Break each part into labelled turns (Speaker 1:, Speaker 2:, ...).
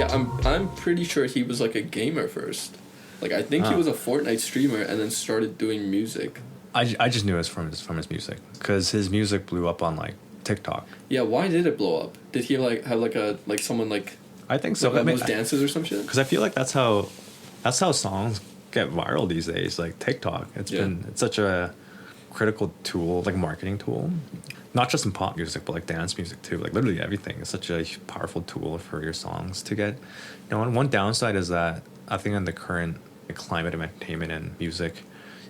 Speaker 1: Yeah, I'm pretty sure he was like a gamer first. Like I think he was a Fortnite streamer and then started doing music.
Speaker 2: I just knew it was from his music because his music blew up on like TikTok.
Speaker 1: Yeah, why did it blow up? Did he like have like a like someone like
Speaker 2: I think so.
Speaker 1: like those dances or some shit?
Speaker 2: Because I feel like that's how songs get viral these days. Like TikTok, it's such a critical tool, like marketing tool, not just in pop music but like dance music too. Like literally everything is such a powerful tool for your songs to get. You know, and one downside is that I think in the current climate of entertainment and music,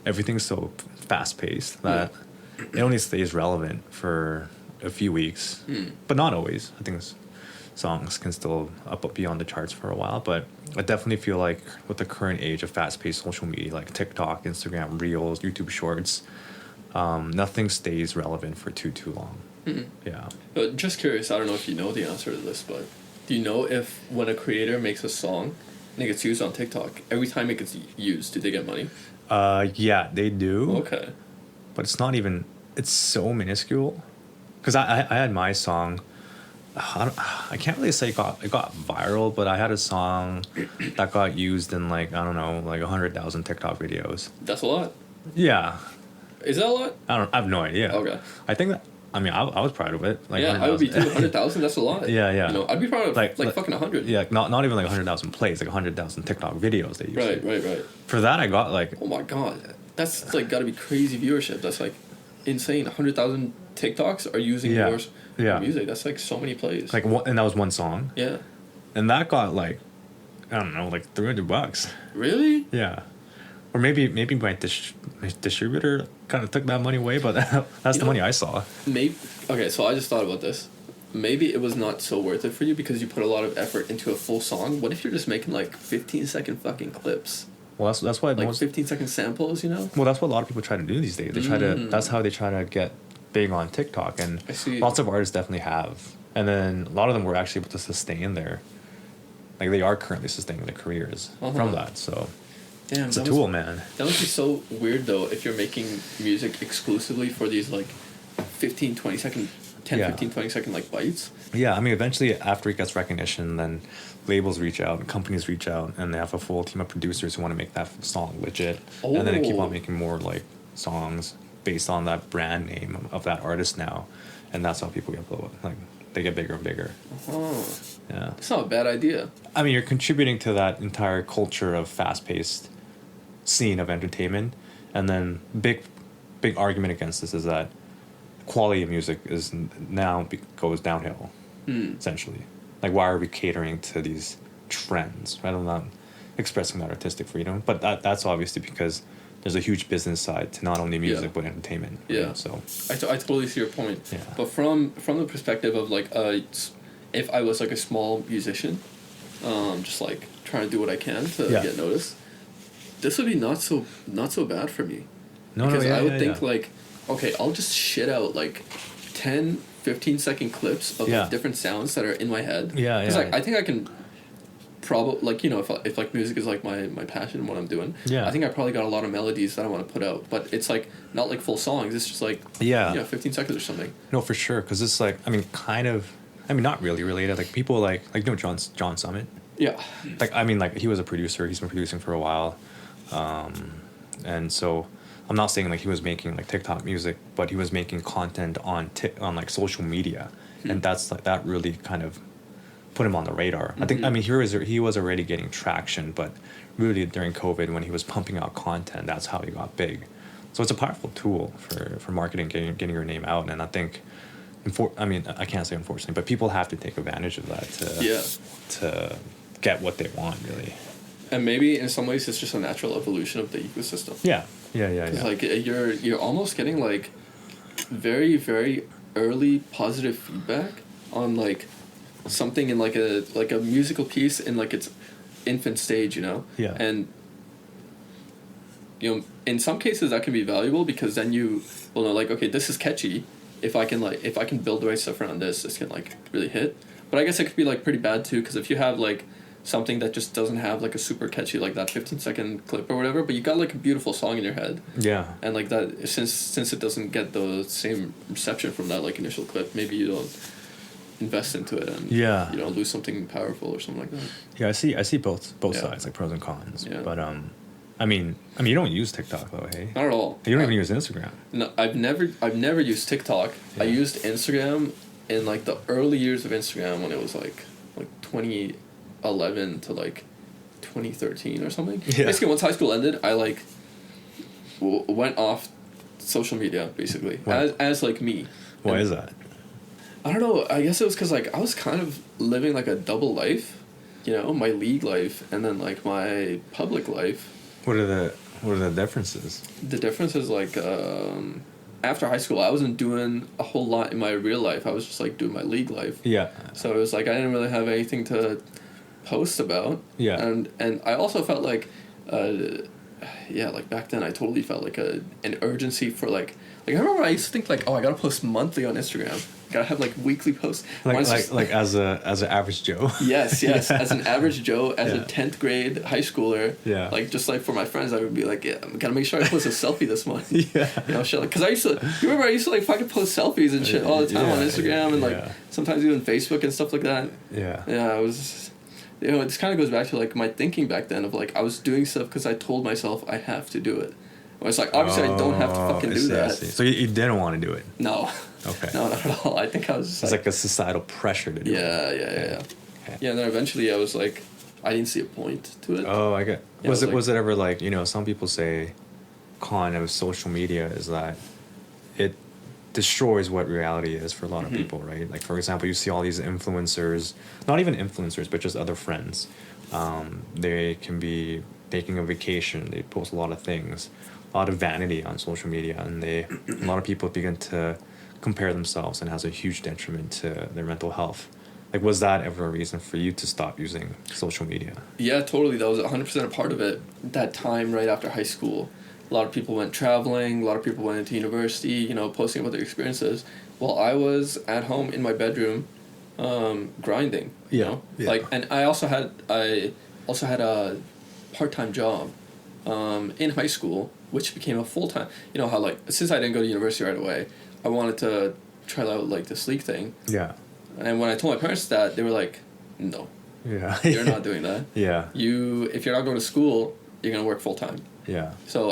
Speaker 2: everything's so fast paced that it only stays relevant for a few weeks, but not always. I think songs can still be on the charts for a while, but I definitely feel like with the current age of fast-paced social media like TikTok, Instagram, Reels, YouTube Shorts, nothing stays relevant for too long. Yeah.
Speaker 1: But just curious, I don't know if you know the answer to this, but do you know if when a creator makes a song and it gets used on TikTok, every time it gets used, do they get money?
Speaker 2: Yeah, they do.
Speaker 1: Okay.
Speaker 2: But it's so minuscule. Because I had my song, I can't really say it got viral, but I had a song that got used in like, I don't know, like 100,000 TikTok videos.
Speaker 1: That's a lot.
Speaker 2: Yeah.
Speaker 1: Is that a lot?
Speaker 2: I have no idea.
Speaker 1: Okay.
Speaker 2: I think that, I mean, I was proud of it. Like,
Speaker 1: yeah, I would be too. 100,000, that's a lot.
Speaker 2: Yeah.
Speaker 1: You know, I'd be proud of like fucking 100.
Speaker 2: Yeah, not even like 100,000 plays, like 100,000 TikTok videos they used.
Speaker 1: Right.
Speaker 2: For that, I got like...
Speaker 1: Oh my god. That's like gotta be crazy viewership. That's like insane. 100,000 TikToks are using your music. That's like so many plays.
Speaker 2: Like and that was one song.
Speaker 1: Yeah.
Speaker 2: And that got like, I don't know, like $300.
Speaker 1: Really?
Speaker 2: Yeah. Or maybe my distributor kind of took that money away, but that's the money I saw.
Speaker 1: Maybe. Okay, so I just thought about this. Maybe it was not so worth it for you because you put a lot of effort into a full song. What if you're just making like 15-second fucking clips?
Speaker 2: Well, that's why
Speaker 1: like 15-second samples, you know.
Speaker 2: Well, that's what a lot of people try to do these days. They try to. That's how they try to get big on TikTok, and lots of artists definitely have. And then a lot of them were actually able to sustain like they are currently sustaining their careers from that. So, damn, it's a tool, man.
Speaker 1: That must be so weird though if you're making music exclusively for these like 15, 20 second, 15, 20 second like bites.
Speaker 2: Yeah, I mean, eventually after it gets recognition, then labels reach out, companies reach out, and they have a full team of producers who want to make that song legit. And then they keep on making more like songs based on that brand name of that artist now, and that's how people get blow up. Like they get bigger and bigger. Yeah,
Speaker 1: it's not a bad idea.
Speaker 2: I mean, you're contributing to that entire culture of fast-paced scene of entertainment, and then big argument against this is that quality of music is now goes downhill. Essentially, like why are we catering to these trends rather than not expressing that artistic freedom? But that's obviously because there's a huge business side to not only music but entertainment.
Speaker 1: Yeah.
Speaker 2: Right? So
Speaker 1: I totally see your point.
Speaker 2: Yeah.
Speaker 1: But from the perspective of like if I was like a small musician, just like trying to do what I can to get noticed, this would be not so bad for me. Because I would think like, okay, I'll just shit out like 10, 15-second clips of like, different sounds that are in my head. Because like I think I can probably like, you know, if like music is like my passion and what I'm doing, I think I probably got a lot of melodies that I want to put out, but it's like not like full songs. It's just like 15 seconds or something.
Speaker 2: No, for sure, because it's like not really related. Like people like you know John Summit.
Speaker 1: Yeah.
Speaker 2: Like I mean like he was a producer. He's been producing for a while, and so I'm not saying like he was making like TikTok music, but he was making content on like social media, and that's like that really kind of put him on the radar. I think he was already getting traction, but really during COVID when he was pumping out content, that's how he got big. So it's a powerful tool for marketing, getting your name out, and I think. I can't say unfortunately, but people have to take advantage of that to get what they want, really.
Speaker 1: And maybe in some ways it's just a natural evolution of the ecosystem. Yeah. Like you're almost getting like very, very early positive feedback on like something in like a musical piece in like its infant stage, you know?
Speaker 2: Yeah.
Speaker 1: And you know, in some cases that can be valuable because then you will know like, okay, this is catchy. If I can build the right stuff around this can like really hit. But I guess it could be like pretty bad too, because if you have like something that just doesn't have like a super catchy like that 15-second clip or whatever, but you got like a beautiful song in your head. Yeah. And like that, since it doesn't get the same reception from that like initial clip, maybe you don't invest into it and
Speaker 2: Yeah.
Speaker 1: you know, lose something powerful or something like that.
Speaker 2: Yeah, I see both
Speaker 1: Yeah.
Speaker 2: sides, like pros and cons.
Speaker 1: Yeah.
Speaker 2: But I mean, you don't use TikTok though, hey?
Speaker 1: Not at all.
Speaker 2: You don't even use Instagram.
Speaker 1: No, I've never used TikTok.
Speaker 2: Yeah.
Speaker 1: I used Instagram in like the early years of Instagram when it was like 2011 to like 2013 or something.
Speaker 2: Yeah.
Speaker 1: Basically, once high school ended, I like went off social media basically as like me.
Speaker 2: Why
Speaker 1: And
Speaker 2: is that?
Speaker 1: I don't know. I guess it was because like I was kind of living like a double life, you know, my league life and then like my public life.
Speaker 2: What are the differences?
Speaker 1: The difference is like after high school, I wasn't doing a whole lot in my real life. I was just like doing my league life.
Speaker 2: Yeah.
Speaker 1: So it was like I didn't really have anything to post about.
Speaker 2: Yeah.
Speaker 1: And I also felt like, like back then I totally felt like an urgency for like I remember I used to think like, oh, I gotta post monthly on Instagram. Gotta have like weekly posts.
Speaker 2: Like as an average Joe.
Speaker 1: Yes. As an average Joe, as a
Speaker 2: Yeah.
Speaker 1: 10th grade high schooler.
Speaker 2: Yeah.
Speaker 1: Like just like for my friends, I would be like, yeah, I gotta make sure I post a selfie this month.
Speaker 2: Yeah.
Speaker 1: You know, shit. Like, cause I used to like fucking post selfies and shit all the time on Instagram and like sometimes even Facebook and stuff like that.
Speaker 2: Yeah.
Speaker 1: Yeah, it was. You know, this kind of goes back to like my thinking back then of like I was doing stuff because I told myself I have to do it. Well, it's like obviously I don't have to fucking do that.
Speaker 2: So you didn't want to do it?
Speaker 1: No.
Speaker 2: Okay.
Speaker 1: No, not at all. I think I was just
Speaker 2: It's like a societal pressure to do it.
Speaker 1: Yeah.
Speaker 2: Okay.
Speaker 1: Yeah, and then eventually I was like, I didn't see a point to it.
Speaker 2: Oh, I get.
Speaker 1: Yeah,
Speaker 2: Was it ever like, you know, some people say con of social media is that it destroys what reality is for a lot of people, right? Like, for example, you see all these influencers, not even influencers, but just other friends. They can be taking a vacation. They post a lot of things, a lot of vanity on social media, and a lot of people begin to compare themselves and has a huge detriment to their mental health. Like, was that ever a reason for you to stop using social media?
Speaker 1: Yeah, totally. That was 100% a part of it. That time right after high school, a lot of people went traveling, a lot of people went into university, you know, posting about their experiences, while I was at home in my bedroom, grinding. You know?
Speaker 2: Yeah.
Speaker 1: Like, and I also had a part-time job, in high school, which became a full-time. You know how like since I didn't go to university right away, I wanted to try out like this league thing.
Speaker 2: Yeah.
Speaker 1: And when I told my parents that, they were like, "No,
Speaker 2: Yeah.
Speaker 1: you're not doing that.
Speaker 2: Yeah.
Speaker 1: If you're not going to school, you're gonna work full-time."
Speaker 2: Yeah.
Speaker 1: So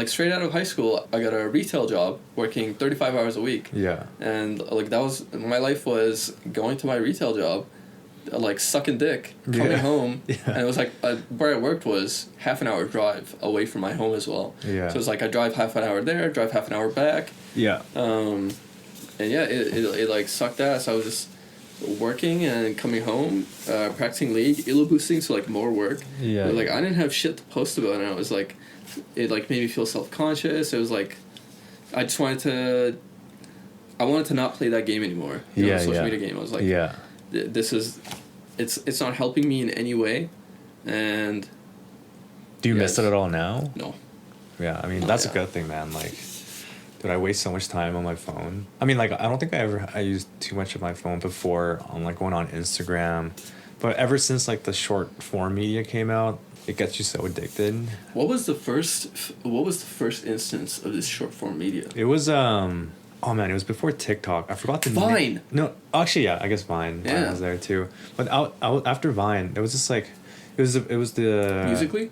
Speaker 1: straight out of high school, I got a retail job working 35 hours a week.
Speaker 2: Yeah.
Speaker 1: And like that was my life was going to my retail job, like sucking dick, coming home, and it was like where I worked was half an hour drive away from my home as well.
Speaker 2: Yeah.
Speaker 1: So it was like I drive half an hour there, drive half an hour back.
Speaker 2: Yeah.
Speaker 1: And yeah, it like sucked ass. I was just working and coming home, practicing league, elo boosting, so like more work.
Speaker 2: Yeah.
Speaker 1: But, like I didn't have shit to post about, and I was like, it like made me feel self-conscious. It was like, I just wanted to not play that game anymore. The social media game. I was like, this is, it's not helping me in any way, and.
Speaker 2: Do you miss it at all now?
Speaker 1: No.
Speaker 2: Yeah, I mean that's a good thing, man. Like, dude, I waste so much time on my phone. I mean, like, I don't think I used too much of my phone before on like going on Instagram, but ever since like the short form media came out, it gets you so addicted.
Speaker 1: What was the first instance of this short form media?
Speaker 2: It was oh man, it was before TikTok. I forgot the
Speaker 1: Vine.
Speaker 2: No, actually, yeah, I guess Vine.
Speaker 1: Yeah.
Speaker 2: Vine was there too. But after Vine, it was just like, it was the
Speaker 1: Musically.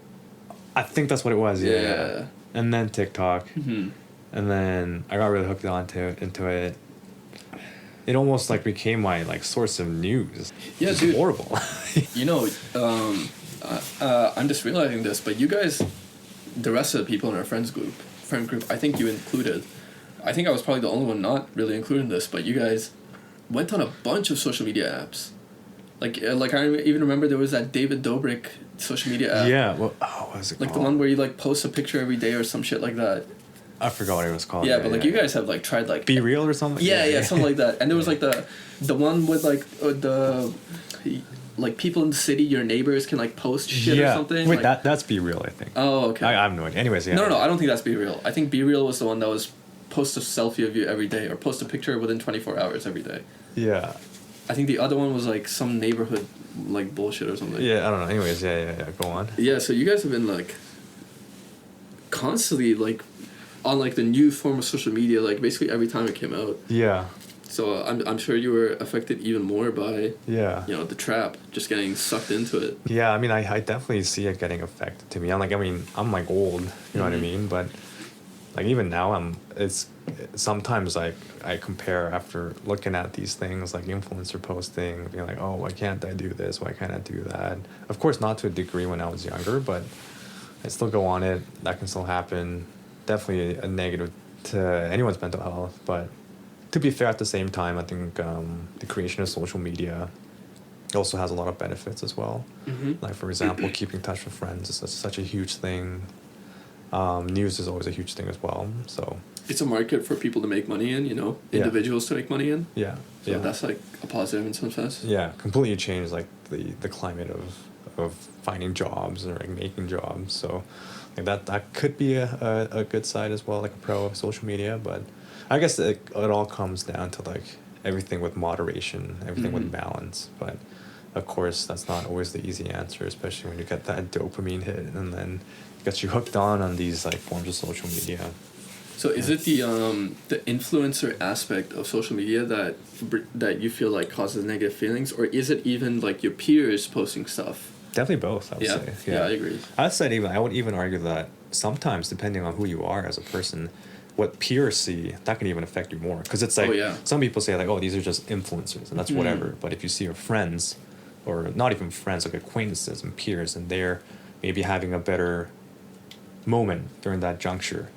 Speaker 2: I think that's what it was. Yeah. And then TikTok.
Speaker 1: Mm-hmm.
Speaker 2: And then I got really hooked into it. It almost like became my like source of news.
Speaker 1: Yeah,
Speaker 2: it's
Speaker 1: dude.
Speaker 2: Horrible.
Speaker 1: You know, I'm just realizing this, but you guys, the rest of the people in our friend group, I think you included. I think I was probably the only one not really included in this, but you guys went on a bunch of social media apps. Like I even remember there was that David Dobrik social media app.
Speaker 2: Yeah. Well, what was it
Speaker 1: like
Speaker 2: called?
Speaker 1: the one where you like post a picture every day or some shit like that.
Speaker 2: I forgot what it was called.
Speaker 1: Yeah, but like you guys have like tried like
Speaker 2: Be Real or something.
Speaker 1: Yeah, something like that. And there was like the one with like the like people in the city, your neighbors can like post shit or something.
Speaker 2: Wait,
Speaker 1: like,
Speaker 2: that's Be Real, I think.
Speaker 1: Oh, okay.
Speaker 2: I have no idea. Anyways, yeah.
Speaker 1: No, I don't think that's Be Real. I think Be Real was the one that was post a selfie of you every day or post a picture within 24 hours every day.
Speaker 2: Yeah.
Speaker 1: I think the other one was like some neighborhood like bullshit or something.
Speaker 2: Yeah, I don't know. Anyways, yeah. Go on.
Speaker 1: Yeah, so you guys have been like constantly like on like the new form of social media, like basically every time it came out.
Speaker 2: Yeah.
Speaker 1: So I'm sure you were affected even more by the trap, just getting sucked into it.
Speaker 2: Yeah, I mean, I definitely see it getting affected to me. I'm like old, you know what I mean? But like even now it's sometimes like I compare after looking at these things like influencer posting, being like, oh, why can't I do this? Why can't I do that? Of course, not to a degree when I was younger, but I still go on it. That can still happen. Definitely a negative to anyone's mental health. But to be fair, at the same time, I think the creation of social media also has a lot of benefits as well. Like, for example, keeping in touch with friends is such a huge thing. News is always a huge thing as well. So
Speaker 1: it's a market for people to make money in, individuals to make money in.
Speaker 2: Yeah.
Speaker 1: So that's like a positive in some sense.
Speaker 2: Yeah, completely changed like the climate of finding jobs or like making jobs. So like that could be a good side as well, like a pro of social media. But I guess it all comes down to like everything with moderation, everything with balance. But of course, that's not always the easy answer, especially when you get that dopamine hit and then it gets you hooked on these like forms of social media.
Speaker 1: So is it the influencer aspect of social media that you feel like causes negative feelings, or is it even like your peers posting stuff?
Speaker 2: Definitely both, I would say.
Speaker 1: Yeah, I agree.
Speaker 2: I would even argue that sometimes, depending on who you are as a person, what peers see, that can even affect you more. Because it's like, some people say like, oh, these are just influencers, and that's whatever. But if you see your friends, or not even friends, like acquaintances and peers, and they're maybe having a better moment during that juncture,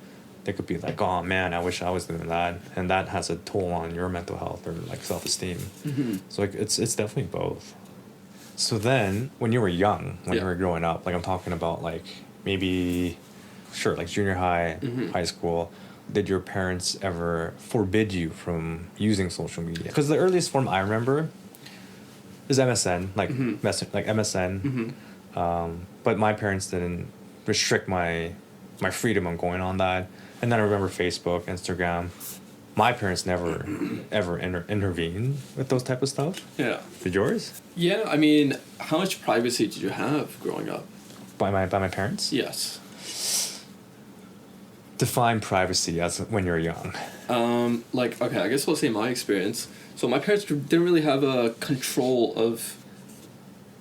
Speaker 2: they could be like, oh man, I wish I was doing that. And that has a toll on your mental health or like self-esteem. So like it's definitely both. So then when you were young, when you were growing up, like I'm talking about like maybe, sure, like junior high, high school, did your parents ever forbid you from using social media? Because the earliest form I remember is MSN, like like MSN. But my parents didn't restrict my freedom on going on that. And then I remember Facebook, Instagram. My parents never, ever intervened with those type of stuff.
Speaker 1: Yeah.
Speaker 2: Did yours?
Speaker 1: Yeah, I mean, how much privacy did you have growing up?
Speaker 2: By my parents?
Speaker 1: Yes.
Speaker 2: Define privacy as when you're young.
Speaker 1: Okay, I guess I'll say my experience. So my parents didn't really have a control of,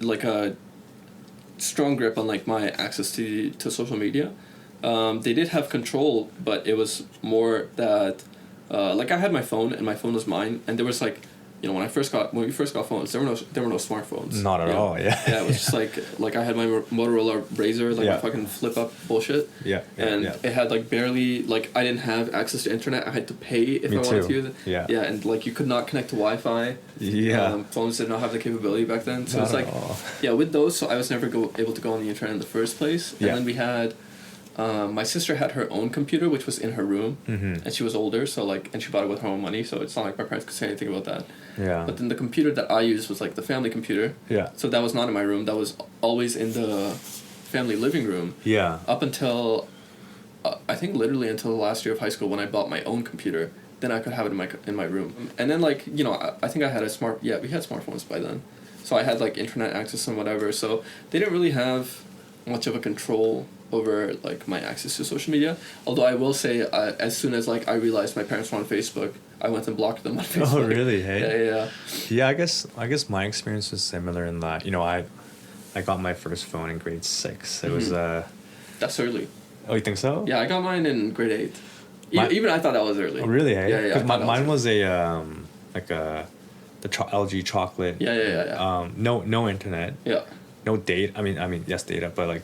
Speaker 1: like, a strong grip on, like, my access to social media. They did have control, but it was more that, like, I had my phone, and my phone was mine, and there was, like, when we first got phones, there were no smartphones.
Speaker 2: Not at all, yeah.
Speaker 1: Yeah, it was just like I had my Motorola Razr, like my fucking flip-up bullshit. And it had, like, barely, like, I didn't have access to internet. I had to pay if I wanted to use it. Yeah, and, like, you could not connect to Wi-Fi.
Speaker 2: Yeah.
Speaker 1: Phones did not have the capability back then. So it's like, with those, so I was never able to go on the internet in the first place. And then we had... my sister had her own computer, which was in her room, and she was older, so like, and she bought it with her own money, so it's not like my parents could say anything about that. Yeah. But then the computer that I used was like the family computer. Yeah. So that was not in my room. That was always in the family living room. Yeah. Up until, I think literally until the last year of high school when I bought my own computer. Then I could have it in my room. And then like, I think I had we had smartphones by then. So I had like internet access and whatever. So they didn't really have much of a control over like my access to social media. Although I will say, as soon as like I realized my parents were on Facebook, I went and blocked them on Facebook.
Speaker 2: Oh really? Hey.
Speaker 1: Yeah.
Speaker 2: Yeah, I guess my experience was similar in that I got my first phone in grade 6. It was
Speaker 1: That's early.
Speaker 2: Oh, you think so?
Speaker 1: Yeah, I got mine in grade 8. Even I thought that was early.
Speaker 2: Oh really? Hey?
Speaker 1: Yeah.
Speaker 2: Because mine was a like the LG chocolate.
Speaker 1: Yeah.
Speaker 2: No internet.
Speaker 1: Yeah.
Speaker 2: No data. I mean, yes, data, but like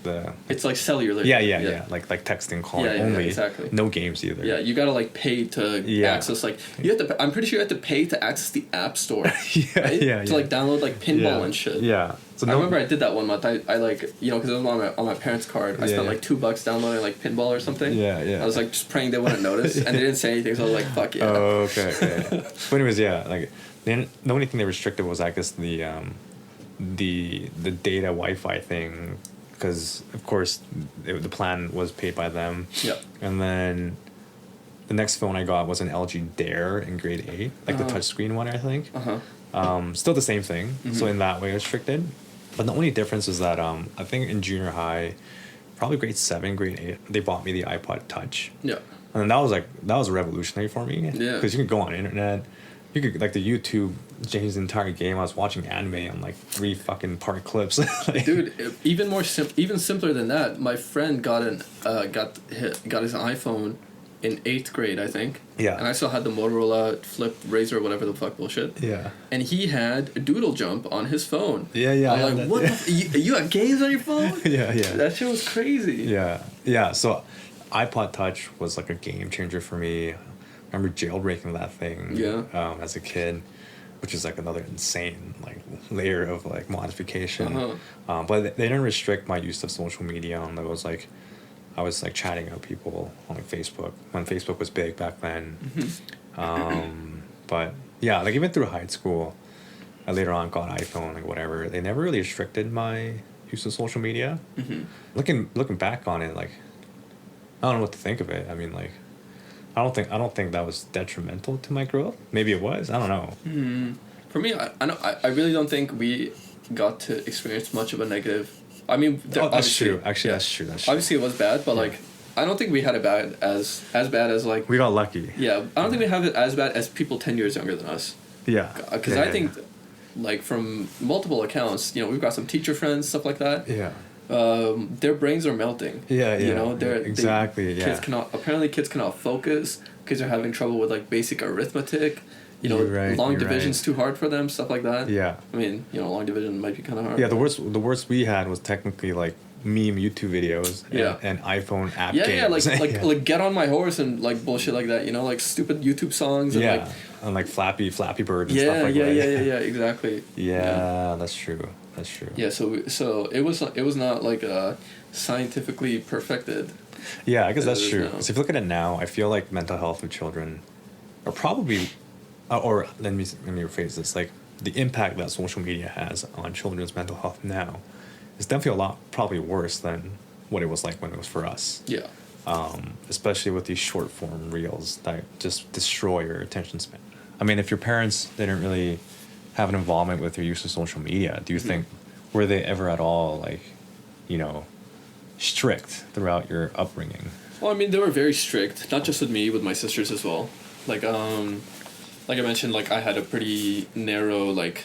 Speaker 1: it's like cellular.
Speaker 2: Yeah. Like texting, calling only.
Speaker 1: Yeah, exactly.
Speaker 2: No games either.
Speaker 1: Yeah, you gotta like pay to access like you have to. I'm pretty sure you have to pay to access the App Store. To like download like pinball and shit.
Speaker 2: Yeah.
Speaker 1: So I remember I did that one month. I like because it was on my parents' card. I spent like $2 downloading like pinball or something. Yeah. I was like just praying they wouldn't notice, and they didn't say anything. So I was like, fuck yeah.
Speaker 2: Oh, okay. But anyways, like the only thing they restricted was I guess the data Wi-Fi thing, because of course the plan was paid by them. Yeah. And then the next phone I got was an LG Dare in grade 8, like the touchscreen one, I think. Still the same thing. So in that way restricted. But the only difference is that I think in junior high, probably grade 7, grade 8, they bought me the iPod Touch. Yeah. And that was revolutionary for me. Yeah. Because you could go on internet. You could like the YouTube James' entire game. I was watching anime on like 3 fucking part clips. Like,
Speaker 1: dude, even simpler than that. My friend got his iPhone in 8th grade, I think.
Speaker 2: Yeah.
Speaker 1: And I still had the Motorola Flip Razor, whatever the fuck bullshit.
Speaker 2: Yeah.
Speaker 1: And he had a Doodle Jump on his phone.
Speaker 2: Yeah, yeah.
Speaker 1: I'm like, what? You got games on your phone?
Speaker 2: Yeah, yeah.
Speaker 1: That shit was crazy.
Speaker 2: Yeah, yeah. So, iPod Touch was like a game changer for me. I remember jailbreaking that thing.
Speaker 1: Yeah.
Speaker 2: As a kid, which is like another insane like layer of like modification.
Speaker 1: Uh-huh.
Speaker 2: But they didn't restrict my use of social media. And I was like chatting up people on like Facebook when Facebook was big back then.
Speaker 1: Mm-hmm.
Speaker 2: But yeah, like even through high school, I later on got iPhone, like whatever. They never really restricted my use of social media.
Speaker 1: Mm-hmm.
Speaker 2: Looking back on it, like I don't know what to think of it. I mean, like I don't think that was detrimental to my growth. Maybe it was. I don't know.
Speaker 1: Mm-hmm. For me, I really don't think we got to experience much of a negative. I mean,
Speaker 2: that's true. Actually,
Speaker 1: yeah,
Speaker 2: that's true. That's true.
Speaker 1: Obviously, it was bad, but
Speaker 2: Yeah.
Speaker 1: like, I don't think we had it bad as bad as like.
Speaker 2: We got lucky.
Speaker 1: Yeah, I don't think we have it as bad as people 10 years younger than us.
Speaker 2: Yeah.
Speaker 1: Because I think, like, from multiple accounts, we've got some teacher friends, stuff like that.
Speaker 2: Yeah.
Speaker 1: Their brains are melting.
Speaker 2: Yeah, yeah.
Speaker 1: You know,
Speaker 2: exactly.
Speaker 1: Kids cannot focus. Kids are having trouble with like basic arithmetic.
Speaker 2: You're right,
Speaker 1: long
Speaker 2: you're
Speaker 1: division's
Speaker 2: right.
Speaker 1: too hard for them. Stuff like that.
Speaker 2: Yeah.
Speaker 1: I mean, long division might be kind of hard.
Speaker 2: Yeah. The worst we had was technically like meme YouTube videos.
Speaker 1: Yeah.
Speaker 2: And iPhone app
Speaker 1: Yeah,
Speaker 2: games.
Speaker 1: yeah, like get on my horse and like bullshit like that. Like stupid YouTube songs. And,
Speaker 2: yeah.
Speaker 1: like,
Speaker 2: And like Flappy Bird and
Speaker 1: yeah,
Speaker 2: stuff like that.
Speaker 1: yeah, exactly.
Speaker 2: Yeah, that's true. That's true.
Speaker 1: Yeah, so it was not like scientifically perfected.
Speaker 2: Yeah, I guess that's
Speaker 1: is
Speaker 2: true.
Speaker 1: now.
Speaker 2: So if you look at it now, I feel like mental health of children are probably, or let me rephrase this, like the impact that social media has on children's mental health now is definitely probably worse than what it was like when it was for us.
Speaker 1: Yeah.
Speaker 2: Especially with these short form reels that just destroy your attention span. I mean, if your parents didn't really have an involvement with your use of social media, do you think, were they ever at all like, strict throughout your upbringing?
Speaker 1: Well, I mean, they were very strict, not just with me, with my sisters as well. Like I mentioned, like I had a pretty narrow like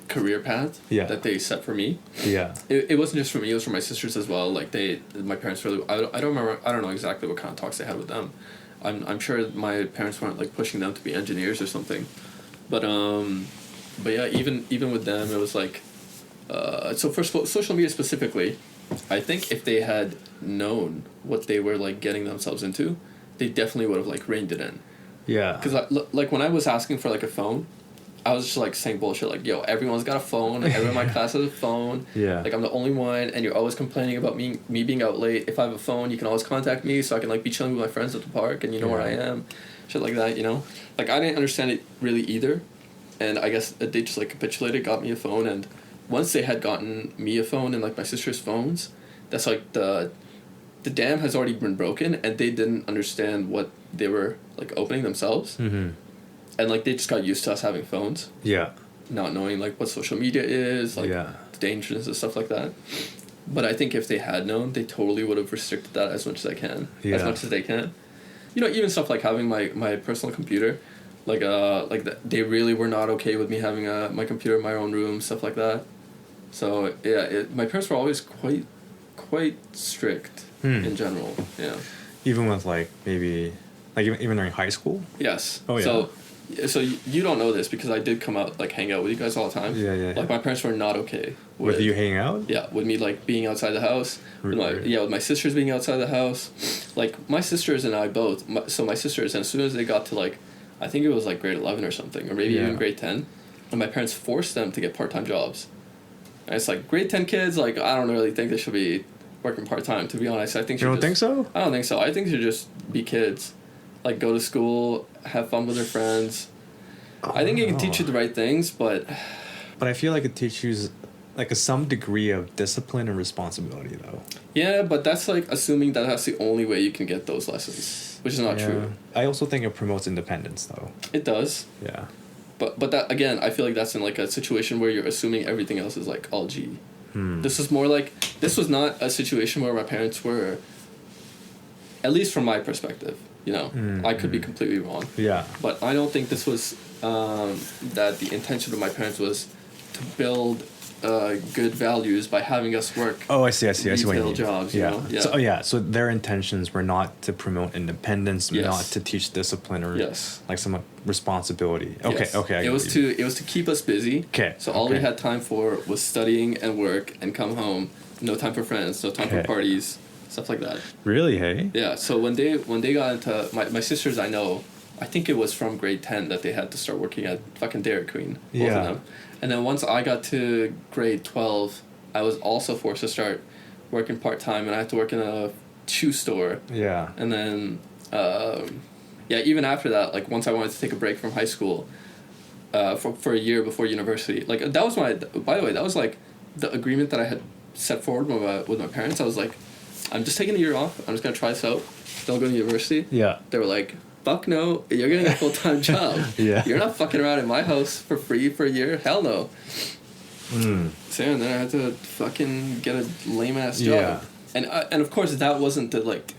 Speaker 1: career path that they set for me.
Speaker 2: Yeah.
Speaker 1: It wasn't just for me; it was for my sisters as well. Like my parents really. I don't remember. I don't know exactly what kind of talks they had with them. I'm sure my parents weren't like pushing them to be engineers or something, but yeah, even with them, it was like, so for social media specifically, I think if they had known what they were like getting themselves into, they definitely would have like reined it in.
Speaker 2: Yeah.
Speaker 1: Because like when I was asking for like a phone, I was just like saying bullshit like, yo, everyone's got a phone, like, everyone in my class has a phone.
Speaker 2: Yeah.
Speaker 1: Like I'm the only one, and you're always complaining about me being out late. If I have a phone, you can always contact me, so I can like be chilling with my friends at the park, and you know where I am, shit like that, Like I didn't understand it really either, and I guess they just like capitulated, got me a phone, and once they had gotten me a phone and like my sister's phones, that's like the dam has already been broken, and they didn't understand what they were like opening themselves.
Speaker 2: Mm-hmm.
Speaker 1: And like they just got used to us having phones,
Speaker 2: Yeah.
Speaker 1: not knowing like what social media is, like the dangers and stuff like that. But I think if they had known, they totally would have restricted that as much as they can. Even stuff like having my personal computer, they really were not okay with me having my computer in my own room, stuff like that. So yeah, my parents were always quite strict in general. Yeah.
Speaker 2: Even with like maybe like even during high school.
Speaker 1: Yes.
Speaker 2: Oh yeah.
Speaker 1: So you don't know this because I did come out like hang out with you guys all the time.
Speaker 2: Yeah.
Speaker 1: Like my parents were not okay
Speaker 2: with you hanging out.
Speaker 1: Yeah, with me like being outside the house. With my sisters being outside the house. Like my sisters and I both. My sisters, and as soon as they got to like, I think it was like grade 11 or something, or maybe even grade 10, and my parents forced them to get part-time jobs. And it's like grade 10 kids. Like I don't really think they should be working part-time. To be honest, I think
Speaker 2: you don't think so.
Speaker 1: I don't think so. I think they should just be kids. Like, go to school, have fun with their friends. I think it can teach you the right things, but...
Speaker 2: But I feel like it teaches, like, some degree of discipline and responsibility, though.
Speaker 1: Yeah, but that's, like, assuming that that's the only way you can get those lessons, which is not true.
Speaker 2: I also think it promotes independence, though.
Speaker 1: It does.
Speaker 2: Yeah.
Speaker 1: But that, again, I feel like that's in, like, a situation where you're assuming everything else is, like, all G. This is more like... This was not a situation where my parents were... At least from my perspective... I could be completely wrong.
Speaker 2: Yeah.
Speaker 1: But I don't think this was that the intention of my parents was to build good values by having us work.
Speaker 2: Oh, I see what you
Speaker 1: retail
Speaker 2: mean.
Speaker 1: jobs.
Speaker 2: Yeah.
Speaker 1: You know? Yeah.
Speaker 2: So their intentions were not to promote independence,
Speaker 1: Yes.
Speaker 2: not to teach discipline or
Speaker 1: Yes.
Speaker 2: like some responsibility. Okay.
Speaker 1: Yes.
Speaker 2: Okay.
Speaker 1: It was to keep us busy.
Speaker 2: Okay.
Speaker 1: So all we had time for was studying and work and come home. No time for friends. No time for parties. Stuff like that.
Speaker 2: Really? Hey.
Speaker 1: Yeah. So when they got into my sisters, I know. I think it was from grade 10 that they had to start working at fucking Dairy Queen. Both of them. And then once I got to grade 12, I was also forced to start working part-time, and I had to work in a shoe store. Yeah. And then, even after that, like, once I wanted to take a break from high school for a year before university, like, that was by the way, that was, like, the agreement that I had set forward with my parents. I was like, I'm just taking a year off. I'm just going to try this out. Don't go to university. Yeah. They were like, fuck no, you're getting a full-time job. Yeah. You're not fucking around in my house for free for a year. Hell no. So and then I had to fucking get a lame-ass job. And of course, that wasn't to, like,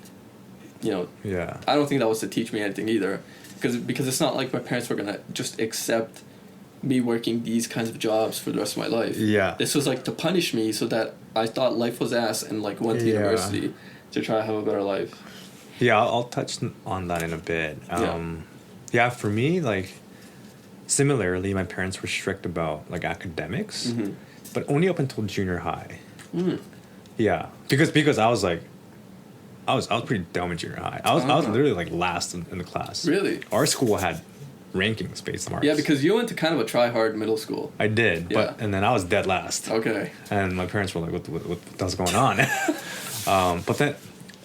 Speaker 1: you know... Yeah. I don't think that was to teach me anything either. Because it's not like my parents were going to just accept me working these kinds of jobs for the rest of my life. Yeah. This was, like, to punish me so that I thought life was ass and, like, went to university to try to have a better life.
Speaker 2: Yeah, I'll touch on that in a bit. For me, like, similarly, my parents were strict about, like, academics, but only up until junior high. Yeah, because I was like, I was pretty dumb in junior high. I was literally, like, last in the class. Really? Our school had rankings based marks.
Speaker 1: Yeah, because you went to kind of a try-hard middle school.
Speaker 2: I did, and then I was dead last. Okay. And my parents were like, what the hell's going on? But then,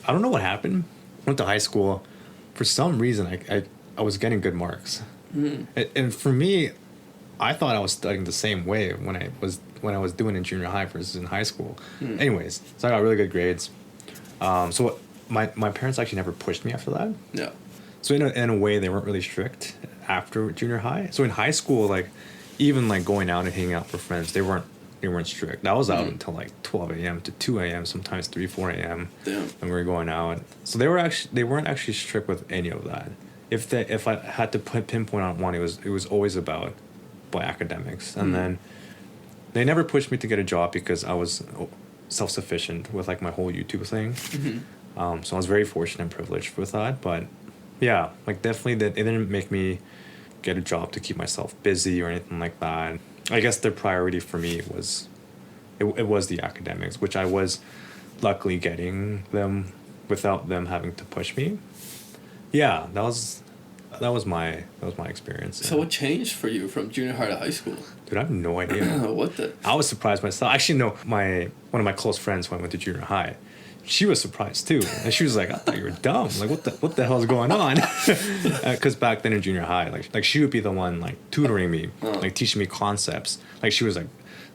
Speaker 2: I don't know what happened. Went to high school. For some reason, I was getting good marks. And for me, I thought I was studying the same way when I was doing in junior high versus in high school. Anyways, so I got really good grades. So my parents actually never pushed me after that. Yeah. So in a way, they weren't really strict after junior high. So in high school, like, even like going out and hanging out with friends, they weren't strict. I was out until like 12 a.m. to 2 a.m. sometimes 4 a.m. Damn. And we were going out. So they weren't actually strict with any of that. If I had to pinpoint on one, it was always about academics. And then they never pushed me to get a job because I was self-sufficient with, like, my whole YouTube thing. So I was very fortunate and privileged with that. But yeah, like, definitely it didn't make me get a job to keep myself busy or anything like that. I guess the priority for me was the academics, which I was luckily getting them without them having to push me. Yeah, that was my experience.
Speaker 1: So what changed for you from junior high to high school?
Speaker 2: Dude, I have no idea. I was surprised myself. Actually, no, one of my close friends when I went to junior high, she was surprised too, and she was like, "I thought you were dumb. Like, what the hell is going on?" Because back then in junior high, like she would be the one, like, tutoring me, like teaching me concepts. Like, she was like,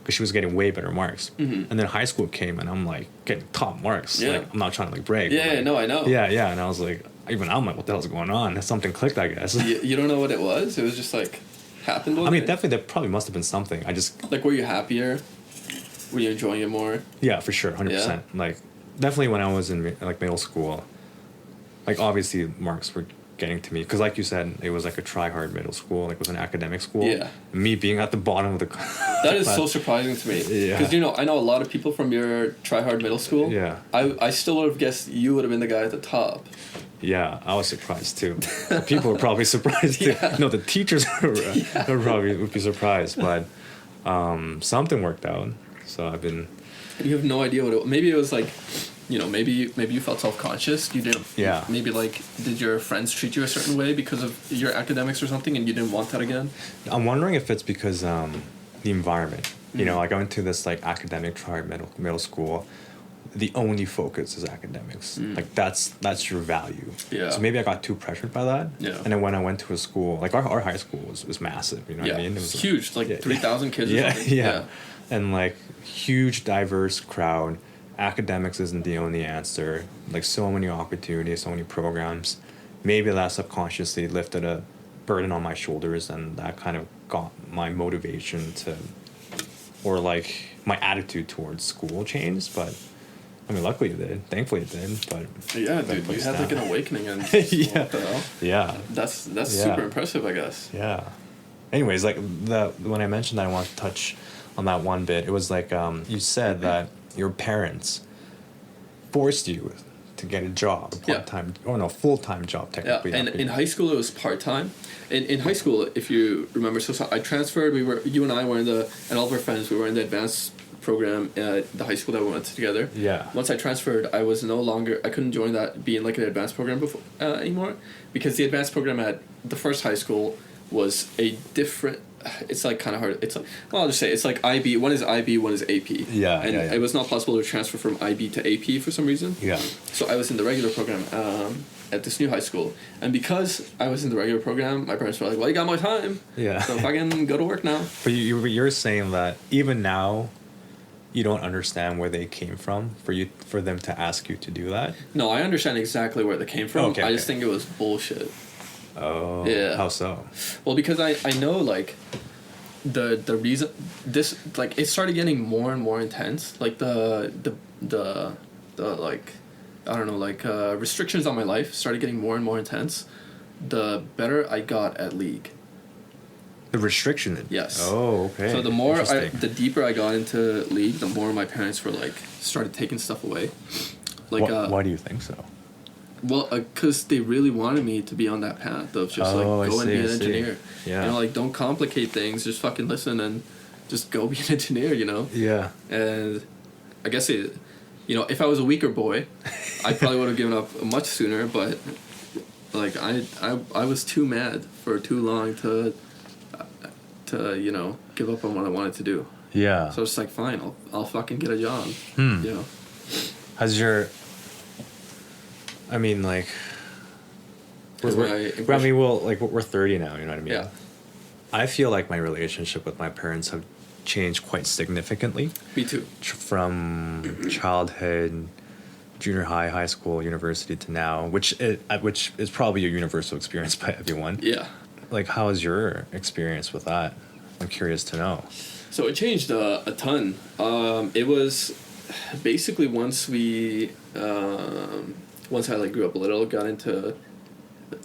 Speaker 2: because she was getting way better marks. And then high school came, and I'm like getting top marks. Yeah. Like, I'm not trying to, like, brag.
Speaker 1: Yeah, like, no, I know.
Speaker 2: Yeah, and I was like, even I'm like, what the hell's going on? Something clicked, I guess.
Speaker 1: You don't know what it was? It was just, like, happened one day?
Speaker 2: Definitely there probably must have been something. I just...
Speaker 1: Like, were you happier? Were you enjoying it more?
Speaker 2: Yeah, for sure, 100%. Yeah. Like, definitely when I was in, like, middle school, like, obviously marks were getting to me. Because, like you said, it was like a try-hard middle school. Like, it was an academic school. Yeah. Me being at the bottom of the...
Speaker 1: That is so surprising to me. Yeah. Because, I know a lot of people from your try-hard middle school. Yeah. I still would have guessed you would have been the guy at the top.
Speaker 2: Yeah, I was surprised too. People were probably surprised too. Yeah. No, the teachers probably would be surprised, but something worked out. So I've been...
Speaker 1: You have no idea what it was. Maybe it was like, maybe you felt self-conscious. You didn't... Yeah. Maybe, like, did your friends treat you a certain way because of your academics or something and you didn't want that again?
Speaker 2: I'm wondering if it's because the environment. Like, I went to this, like, academic middle school. The only focus is academics. Like, that's your value. Yeah. So maybe I got too pressured by that. Yeah. And then when I went to a school, like, our high school was massive, what I mean? It was
Speaker 1: huge, like 3,000 kids or something.
Speaker 2: Yeah. And, like, huge, diverse crowd. Academics isn't the only answer. Like, so many opportunities, so many programs. Maybe that subconsciously lifted a burden on my shoulders, and that kind of got my motivation or, like, my attitude towards school changed, but... luckily it did. Thankfully it did. But
Speaker 1: yeah, dude, you had like an awakening, and
Speaker 2: yeah,
Speaker 1: what the hell?
Speaker 2: Yeah,
Speaker 1: that's super impressive, I guess.
Speaker 2: Yeah, anyways, like when I mentioned that I wanted to touch on that one bit, it was like you said that your parents forced you to get a job, a part-time, or no, full-time job technically.
Speaker 1: Yeah, and in high school it was part-time. In high school, if you remember, so I transferred. You and I were and all of our friends, we were in the advanced program at the high school that we went to together.
Speaker 2: Yeah.
Speaker 1: Once I transferred, I couldn't join that, being like an advanced program before anymore, because the advanced program at the first high school was a different. It's like kind of hard. It's like, well, I'll just say it's like IB. One is IB, one is AP.
Speaker 2: Yeah,
Speaker 1: and it was not possible to transfer from IB to AP for some reason.
Speaker 2: Yeah.
Speaker 1: So I was in the regular program at this new high school, and because I was in the regular program, my parents were like, "Well, you got more time.
Speaker 2: Yeah.
Speaker 1: So fucking go to work now."
Speaker 2: But you're saying that even now, you don't understand where they came from for them to ask you to do that.
Speaker 1: No, I understand exactly where they came from.
Speaker 2: Okay,
Speaker 1: I just think it was bullshit.
Speaker 2: Oh.
Speaker 1: Yeah.
Speaker 2: How so?
Speaker 1: Well, because I know like the reason this, like, it started getting more and more intense. Like the like, I don't know, like restrictions on my life started getting more and more intense. The better I got at League.
Speaker 2: The restriction.
Speaker 1: Yes.
Speaker 2: Oh, okay.
Speaker 1: So the deeper I got into League, the more my parents were like started taking stuff away. Like
Speaker 2: why do you think so?
Speaker 1: Well, because they really wanted me to be on that path of just go and be an engineer.
Speaker 2: Yeah.
Speaker 1: You know, like, don't complicate things. Just fucking listen and just go be an engineer. You know.
Speaker 2: Yeah.
Speaker 1: And I guess if I was a weaker boy, I probably would have given up much sooner. But like I was too mad for too long to give up on what I wanted to do.
Speaker 2: Yeah.
Speaker 1: So it's like, fine, I'll fucking get a job. You know.
Speaker 2: I mean, like, we're 30 now, you know what I mean?
Speaker 1: Yeah.
Speaker 2: I feel like my relationship with my parents have changed quite significantly.
Speaker 1: Me too.
Speaker 2: From childhood, junior high, high school, university to now, which is probably a universal experience by everyone.
Speaker 1: Yeah.
Speaker 2: Like, how is your experience with that? I'm curious to know.
Speaker 1: So it changed a ton. It was basically once I like grew up a little, got into.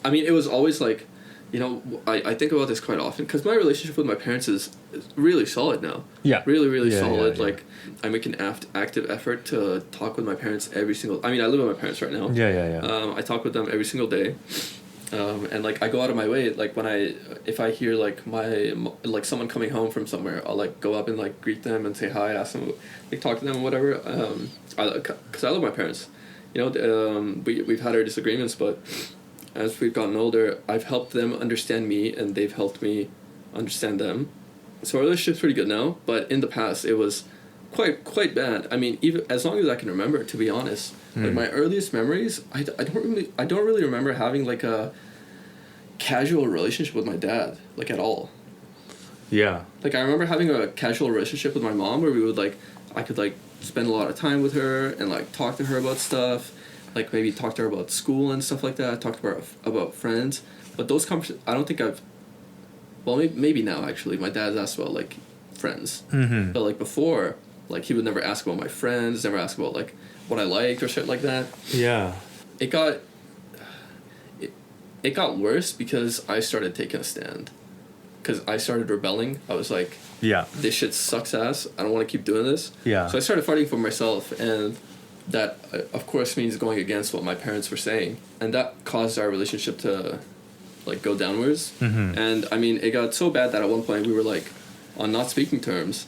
Speaker 1: I mean, it was always like, I think about this quite often because my relationship with my parents is really solid now.
Speaker 2: Yeah.
Speaker 1: Really, really solid.
Speaker 2: Yeah.
Speaker 1: Like, I make an active effort to talk with my parents every single. I mean, I live with my parents right now.
Speaker 2: Yeah.
Speaker 1: I talk with them every single day. And like I go out of my way, like if I hear like someone coming home from somewhere, I'll like go up and like greet them and say hi, ask them, like talk to them and whatever. Because I love my parents, we've had our disagreements, but as we've gotten older, I've helped them understand me and they've helped me understand them. So our relationship's pretty good now, but in the past it was quite bad. I mean, even as long as I can remember, to be honest, like my earliest memories, I don't really remember having like a casual relationship with my dad, like, at all.
Speaker 2: Yeah.
Speaker 1: Like, I remember having a casual relationship with my mom where we would I could like spend a lot of time with her and like talk to her about stuff, like maybe talk to her about school and stuff like that. Talk to her about friends, but those conversations, I don't think maybe now actually my dad's asked about like friends, but like before, like he would never ask about my friends, never ask about like what I liked or shit like that.
Speaker 2: Yeah.
Speaker 1: It got worse because I started taking a stand. Because I started rebelling. I was like, this shit sucks ass. I don't want to keep doing this.
Speaker 2: Yeah. So
Speaker 1: I started fighting for myself, and that, of course, means going against what my parents were saying. And that caused our relationship to, like, go downwards. And, I mean, it got so bad that at one point we were, like, on not speaking terms.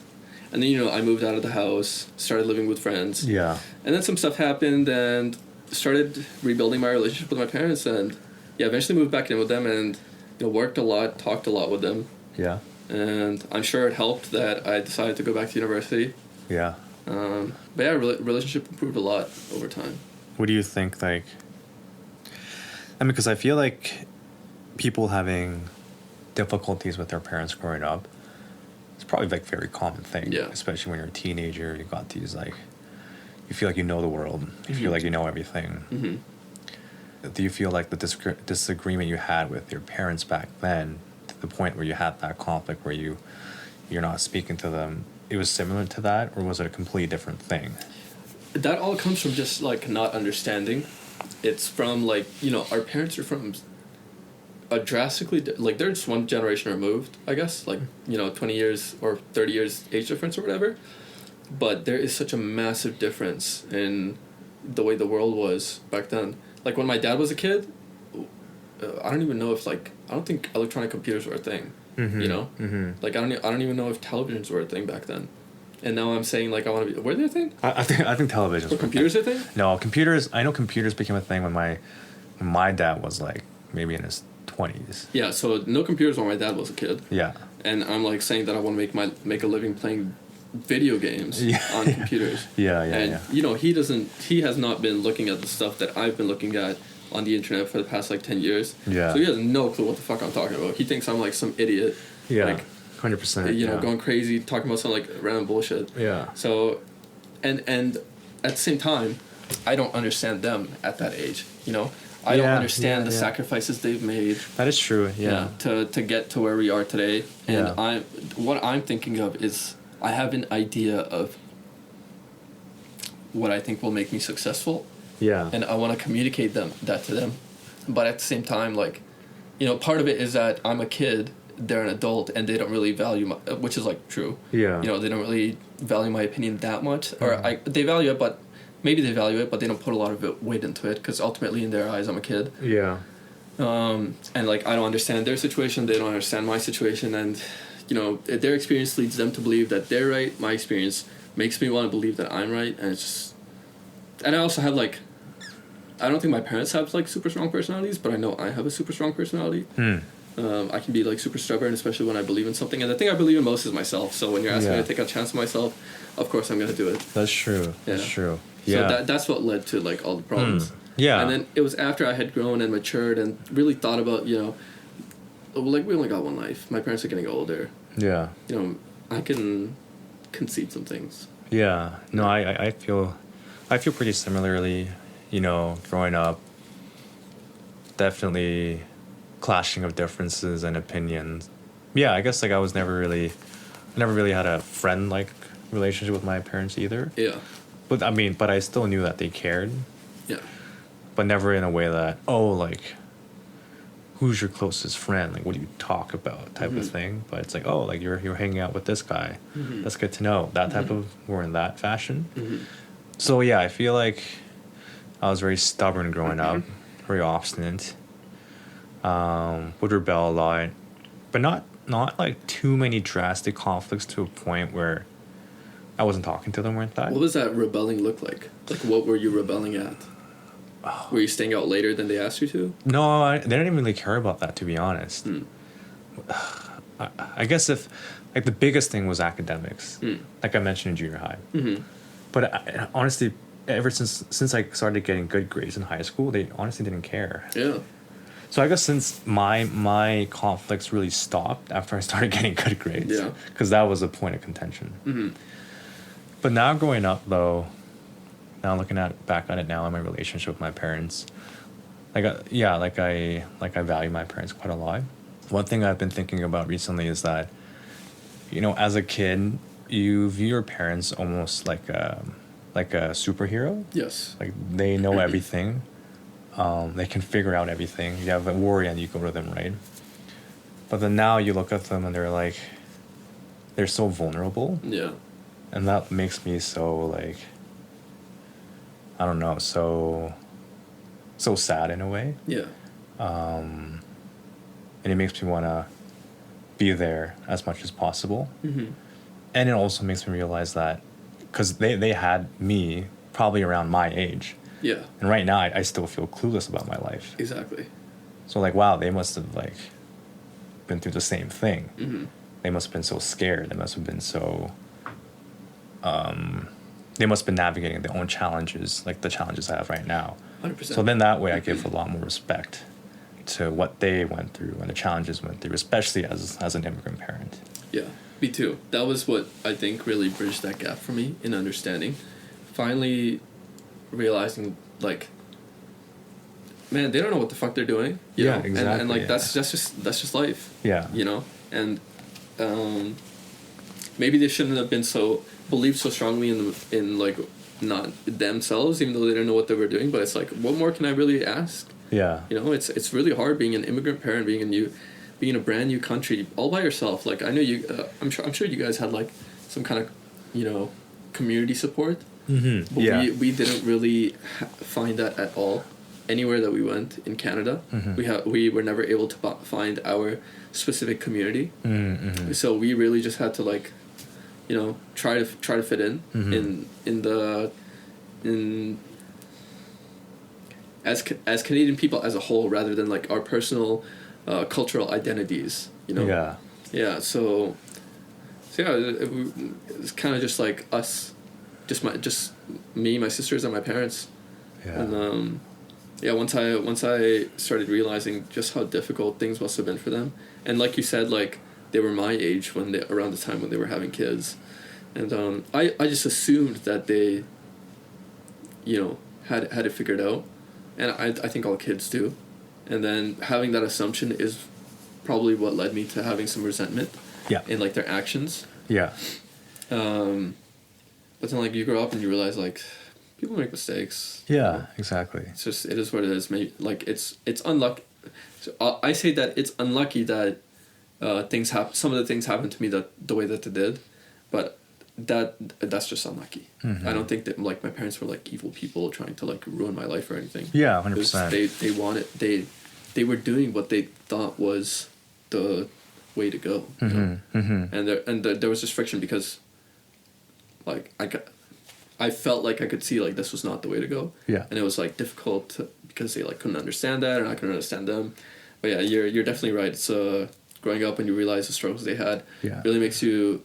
Speaker 1: And then, I moved out of the house, started living with friends.
Speaker 2: Yeah.
Speaker 1: And then some stuff happened and started rebuilding my relationship with my parents. And, eventually moved back in with them and, worked a lot, talked a lot with them.
Speaker 2: Yeah.
Speaker 1: And I'm sure it helped that I decided to go back to university.
Speaker 2: Yeah.
Speaker 1: But yeah, relationship improved a lot over time.
Speaker 2: What do you think, like... I mean, because I feel like people having difficulties with their parents growing up, it's probably, like, a very common thing.
Speaker 1: Yeah.
Speaker 2: Especially when you're a teenager, you got these, like... You feel like you know the world. You feel like you know everything. Do you feel like the disagreement you had with your parents back then, to the point where you had that conflict where you're not speaking to them, it was similar to that, or was it a completely different thing?
Speaker 1: That all comes from just, like, not understanding. It's from, like, our parents are from a drastically like they're just one generation removed, I guess, like 20 years or 30 years age difference or whatever, but there is such a massive difference in the way the world was back then. Like when my dad was a kid, I don't even know if like I don't think electronic computers were a thing. Like I don't even know if televisions were a thing back then. And now I'm saying like I want to be. Were they a thing?
Speaker 2: I think televisions.
Speaker 1: Were computers a thing?
Speaker 2: No, computers. I know computers became a thing when my dad was like maybe in his 20s.
Speaker 1: Yeah, so no computers when my dad was a kid.
Speaker 2: Yeah.
Speaker 1: And I'm like saying that I want to make a living playing video games on computers.
Speaker 2: And
Speaker 1: he has not been looking at the stuff that I've been looking at on the internet for the past like 10 years.
Speaker 2: Yeah.
Speaker 1: So he has no clue what the fuck I'm talking about. He thinks I'm like some idiot.
Speaker 2: Yeah.
Speaker 1: Like
Speaker 2: 100%.
Speaker 1: Going crazy, talking about some like random bullshit.
Speaker 2: Yeah.
Speaker 1: So, and at the same time, I don't understand them at that age. I don't understand the sacrifices they've made.
Speaker 2: That is true. Yeah.
Speaker 1: To get to where we are today, and what I'm thinking of is I have an idea of what I think will make me successful.
Speaker 2: Yeah.
Speaker 1: And I want to communicate that to them, but at the same time, like, part of it is that I'm a kid. They're an adult and they don't really value which is like true.
Speaker 2: Yeah.
Speaker 1: They don't really value my opinion that much, or they value it, but maybe they value it, but they don't put a lot of weight into it because ultimately in their eyes I'm a kid.
Speaker 2: Yeah.
Speaker 1: And like I don't understand their situation, they don't understand my situation, and their experience leads them to believe that they're right. My experience makes me want to believe that I'm right, and it's just. And I also have like. I don't think my parents have like super strong personalities, but I know I have a super strong personality. I can be like super stubborn, especially when I believe in something. And the thing I believe in most is myself. So when you're asking me to take a chance on myself, of course I'm going to do it.
Speaker 2: That's true.
Speaker 1: Yeah.
Speaker 2: That's true. Yeah.
Speaker 1: So that's what led to like all the problems.
Speaker 2: Yeah.
Speaker 1: And then it was after I had grown and matured and really thought about, like we only got one life. My parents are getting older.
Speaker 2: Yeah.
Speaker 1: I can concede some things.
Speaker 2: Yeah. No, I feel pretty similarly, growing up. Definitely clashing of differences and opinions. Yeah, I guess like I never really had a friend like relationship with my parents either.
Speaker 1: Yeah.
Speaker 2: But I still knew that they cared.
Speaker 1: Yeah.
Speaker 2: But never in a way that, like, who's your closest friend? Like, what do you talk about type of thing? But it's like, oh, like you're hanging out with this guy. That's good to know. That type of, we're in that fashion. So yeah, I feel like I was very stubborn growing up, very obstinate. Would rebel a lot, but not like too many drastic conflicts to a point where I wasn't talking to them or anything.
Speaker 1: What does that rebelling look like? Like, what were you rebelling at? Were you staying out later than they asked you to?
Speaker 2: No, they didn't even really care about that, to be honest. I guess if like the biggest thing was academics, like I mentioned in junior high. But honestly, ever since I started getting good grades in high school, they honestly didn't care.
Speaker 1: Yeah.
Speaker 2: So I guess since my conflicts really stopped after I started getting good grades, because that was a point of contention. But now growing up, though, now looking back at it now in my relationship with my parents, I value my parents quite a lot. One thing I've been thinking about recently is that, as a kid, you view your parents almost like a superhero.
Speaker 1: Yes.
Speaker 2: Like they know everything. They can figure out everything. You have a worry and you go to them, right? But then now you look at them and they're so vulnerable.
Speaker 1: Yeah.
Speaker 2: And that makes me so like, I don't know, so sad in a way.
Speaker 1: Yeah.
Speaker 2: And it makes me want to be there as much as possible. And it also makes me realize that, because they had me probably around my age.
Speaker 1: Yeah.
Speaker 2: And right now, I still feel clueless about my life.
Speaker 1: Exactly.
Speaker 2: So, like, wow, they must have, like, been through the same thing. They must have been so scared. They must have been so... they must have been navigating their own challenges, like the challenges I have right now.
Speaker 1: 100%.
Speaker 2: So then that way I give a lot more respect to what they went through and the challenges went through, especially as an immigrant parent.
Speaker 1: Yeah, me too. That was what I think really bridged that gap for me in understanding. Finally realizing, like, man, they don't know what the fuck they're doing. You know?
Speaker 2: Exactly.
Speaker 1: And like that's just life.
Speaker 2: Yeah.
Speaker 1: And maybe they shouldn't have been believed so strongly in like not themselves, even though they didn't know what they were doing. But it's like, what more can I really ask?
Speaker 2: Yeah.
Speaker 1: You know, it's really hard being an immigrant parent, being in a brand new country all by yourself. Like I know you, I'm sure you guys had like some kind of, you know, community support.
Speaker 2: Mm-hmm.
Speaker 1: But
Speaker 2: Yeah.
Speaker 1: we didn't really find that at all anywhere that we went in Canada. We were never able to find our specific community. So we really just had to like, you know, try to fit in as Canadian people as a whole, rather than like our personal cultural identities. You know.
Speaker 2: Yeah.
Speaker 1: Yeah. So yeah, it's kind of just like us. Just me, my sisters, and my parents.
Speaker 2: Yeah.
Speaker 1: And yeah, once I started realizing just how difficult things must have been for them, and like you said, like they were my age around the time when they were having kids, and I just assumed that they, you know, had it figured out, and I think all kids do, and then having that assumption is probably what led me to having some resentment.
Speaker 2: Yeah.
Speaker 1: In like their actions.
Speaker 2: Yeah.
Speaker 1: But then, like, you grow up and you realize, like, people make mistakes.
Speaker 2: Yeah,
Speaker 1: you know?
Speaker 2: exactly.
Speaker 1: It's just, it is what it is. Maybe, like, it's unlucky. So I say that it's unlucky that things happen. Some of the things happened to me the way that they did, but that's just unlucky. I don't think that, like, my parents were, like, evil people trying to, like, ruin my life or anything.
Speaker 2: Yeah, 100%.
Speaker 1: They wanted, they were doing what they thought was the way to go. You know? And there was this friction because, like, I felt like I could see, like, this was not the way to go.
Speaker 2: Yeah.
Speaker 1: And it was, like, difficult because they, like, couldn't understand that, and I couldn't understand them. But yeah, you're definitely right. It's growing up and you realize the struggles they had really makes you,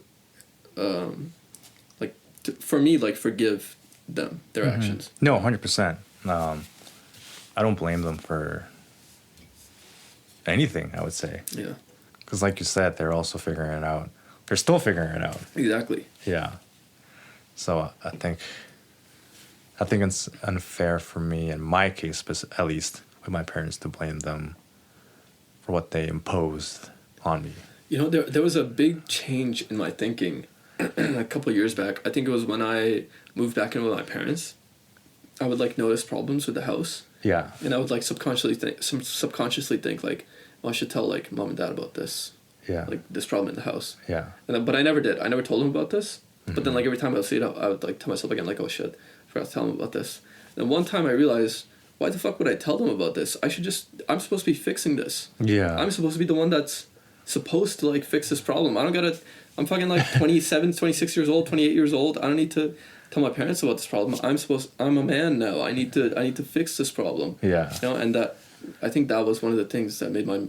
Speaker 1: like, for me, like, forgive them, their actions.
Speaker 2: No, 100%. I don't blame them for anything, I would say.
Speaker 1: Yeah.
Speaker 2: Because like you said, they're also figuring it out. They're still figuring it out.
Speaker 1: Exactly.
Speaker 2: Yeah. So I think it's unfair for me, in my case, at least with my parents, to blame them for what they imposed on me.
Speaker 1: You know, there was a big change in my thinking a couple of years back. I think it was when I moved back in with my parents. I would, like, notice problems with the house.
Speaker 2: Yeah.
Speaker 1: And I would, like, subconsciously think like, well, I should tell, like, mom and dad about this.
Speaker 2: Yeah.
Speaker 1: Like, this problem in the house.
Speaker 2: Yeah.
Speaker 1: But I never did. I never told them about this. But then, like, every time I would see it, I would, like, tell myself again, like, oh, shit, I forgot to tell them about this. And one time I realized, why the fuck would I tell them about this? I'm supposed to be fixing this.
Speaker 2: Yeah.
Speaker 1: I'm supposed to be the one that's supposed to, like, fix this problem. I'm fucking, like, 27, 26 years old, 28 years old. I don't need to tell my parents about this problem. I'm a man now. I need to fix this problem.
Speaker 2: Yeah.
Speaker 1: You know, and I think that was one of the things that made my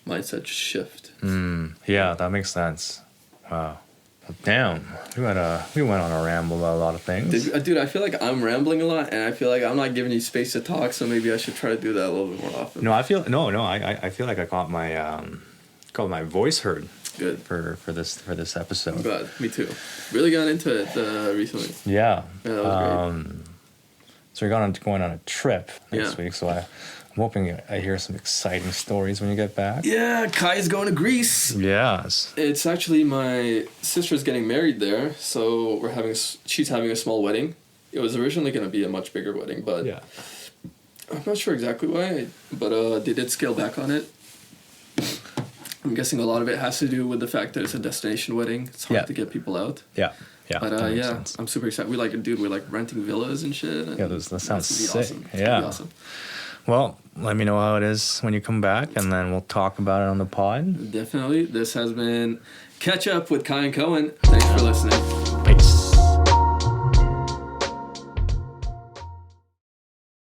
Speaker 1: mindset shift.
Speaker 2: Yeah, that makes sense. Wow. Damn, we went on a ramble about a lot of things.
Speaker 1: Dude, I feel like I'm rambling a lot, and I feel like I'm not giving you space to talk. So maybe I should try to do that a little bit more often.
Speaker 2: No, I feel like I got my voice heard.
Speaker 1: Good
Speaker 2: for this episode.
Speaker 1: I'm glad. Me too. Really got into it recently.
Speaker 2: Yeah.
Speaker 1: Yeah, that was great.
Speaker 2: So we're going on a trip next week. So I'm hoping I hear some exciting stories when you get back.
Speaker 1: Yeah, Kai's going to Greece.
Speaker 2: Yes.
Speaker 1: It's actually my sister's getting married there, so she's having a small wedding. It was originally going to be a much bigger wedding, but
Speaker 2: yeah.
Speaker 1: I'm not sure exactly why, but they did scale back on it. I'm guessing a lot of it has to do with the fact that it's a destination wedding. It's hard to get people out.
Speaker 2: Yeah. Yeah.
Speaker 1: But yeah, I'm super excited. We're like renting villas and shit. And
Speaker 2: yeah, that sounds sick.
Speaker 1: Awesome.
Speaker 2: Yeah.
Speaker 1: Awesome.
Speaker 2: Well, let me know how it is when you come back, and then we'll talk about it on the pod.
Speaker 1: Definitely. This has been Catch Up with Kai and Cohen. Thanks for listening.